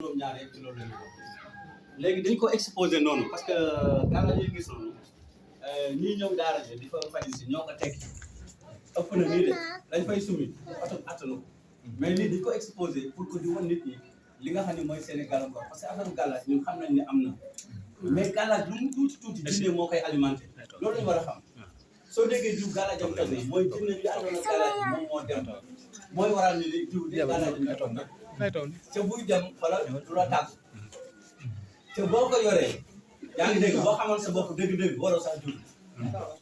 juróom-ñaar yëpp ci loolu la ñu léegi dañ ko exposé noonu parce que gàllankoor yi gis noonu ñii ñëw daara ji di fa fajin si ñoo ko tekki ëpp na nii de dañ fay sumi oto attanu ko mais lii dañ ko exposé pour que di wan nit ñi li nga xam ne mooy seen i gàllankoor parce que affaire gàllaaj ñun xam nañ ne am na mais gàllaaj lu mu tuuti tuuti jinne moo koy alimenté loolu lañu war a xam soo déggee diw gàllaajam toll nii mooy jinne bi àndoon ak gàllaaj bi moom moo dem mooy waral ni li diw di gàllaajam toll na te buy dem wala du la tàgg te boo ko yoree yaa ngi dégg boo xamoon sa bopp dëgg-dëgg waroo sax julli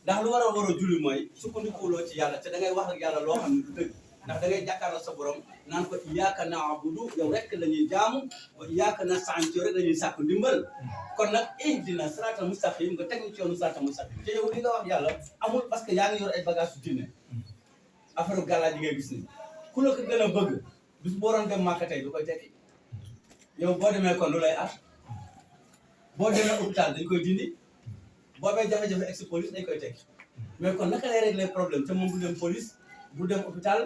ndax lu waroo julli mooy sukkandikuwuloo ci yàlla te da ngay wax ak yàlla loo xam ne du dëgg ndax da ngay jàkkaarloo sa borom naan ko iyyaaka na'budu yow rek la ñuy jaamu wa iyyaaka nasta'iin yow rek la ñuy sàkku ndimbal kon nag ihdina siraatal mustaqim nga teg ñu ci yoonu siraatal mustaqim te yow li nga wax yàlla amul parce que yaa ngi yor ay bagage su jinne affaire gàllaaj yi ngay gis ni ku la ko gën a bëgg bis boo doon dem Màkka tey du koy tekki yow boo demee kon lu lay at boo demee hôpital dañ koy dindi boo amee jafe-jafe ex police dañ koy tekki mais kon naka lay régler problème te moom bu dem police bu dem hôpital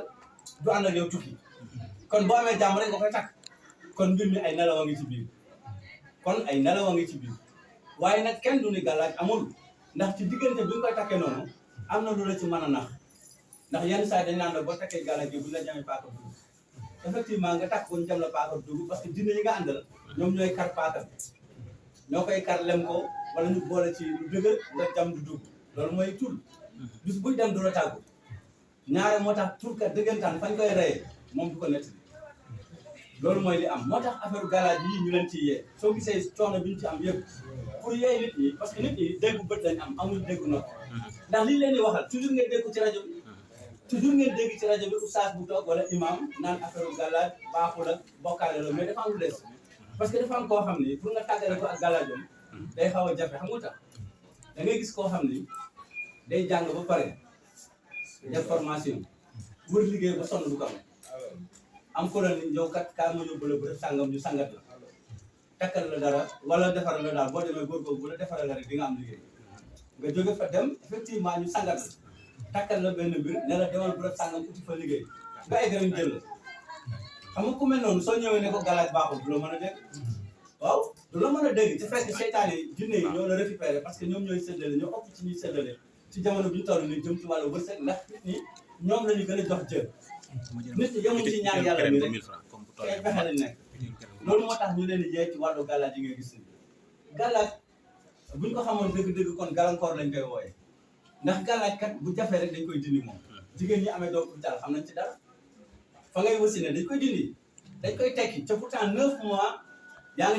du ànd ak yow tukki kon boo amee jàmm rek nga koy takk kon mbir mi ay nelaw a ngi ci biir kon ay nelaw a ngi ci biir waaye nag kenn du ni gàllaaj amul ndax ci diggante bi nga koy takkee noonu am na lu la ci mën a nax ndax yenn saa dañ naan la boo takkee gàllaaj gi bu la jamee paaka dugg effectivement nga takk ko ñu jam la paaka dugg parce que jinne yi nga àndal ñoom ñooy kar paaka bi ñoo koy kar lem ko wala ñu boole ci lu dëgër nga jam du dugg loolu mooy tul bis buy dem du la tàggu ñaare moo tax turkat dëggantaan fañ koy reyee moom du ko nett loolu mooy li am moo tax affaire gàllaaj yii ñu leen ciy yee soo gisee coono bi ñu ci am yëpp pour yee nit ñi parce que nit ñi déggu bët lañ am amul déggu nopp ndax liñ leen di waxal toujours ngeen dégg ci rajo bi toujours ngeen dégg ci rajo bi oustaz bu toog wala imam naan affaire gàllaaj baaxul ak bokkaale la mais dafa am lu des parce que dafa am koo xam ni pour nga tàggale ko ak gàllaajam day xaw a jafe xam nga tax da ngay gis koo xam ni day jàng ba pare def formation wër liggéey ba sonn du ko am ko la ni yow kat kaa ma yóbbu la bu def sàngam ñu sangat la takkal la dara wala defaral la daal boo demee góor googu bu la defaral la rek di nga am liggéey nga jóge fa dem effectivement ñu sangat la takkal la benn mbir ne la demal bu def sàngam uti fa liggéey nga egg rek jël la xam nga ku mel noonu soo ñëwee ne ko gàllaaj baaxul du la mën a dégg waaw du la mën a dégg te fekk seytaane yi jinne yi ñoo la récupéré parce que ñoom ñooy séddale ñoo ëpp ci ñuy séddale ci jamono bi ñu toll nii jëm ci wàllu wërsëg ndax nit ñi ñoom la ñu gën a jox jër nit ñi yemuñ ci ñaan yàlla bi rek kay pexe lañ nekk loolu moo tax ñu leen di yee ci wàllu gàllaaj yi ngay gis ni gàllaaj buñ ko xamoon dëgg-dëgg kon gàllankoor lañ koy wooyee ndax gàllaaj kat bu jafee rek dañ koy dindi moom jigéen ñi amee doom hôpital xam nañ ci dara fa ngay wasi ne dañ koy dindi dañ koy tekki te pourtant 9 mois yaa ngi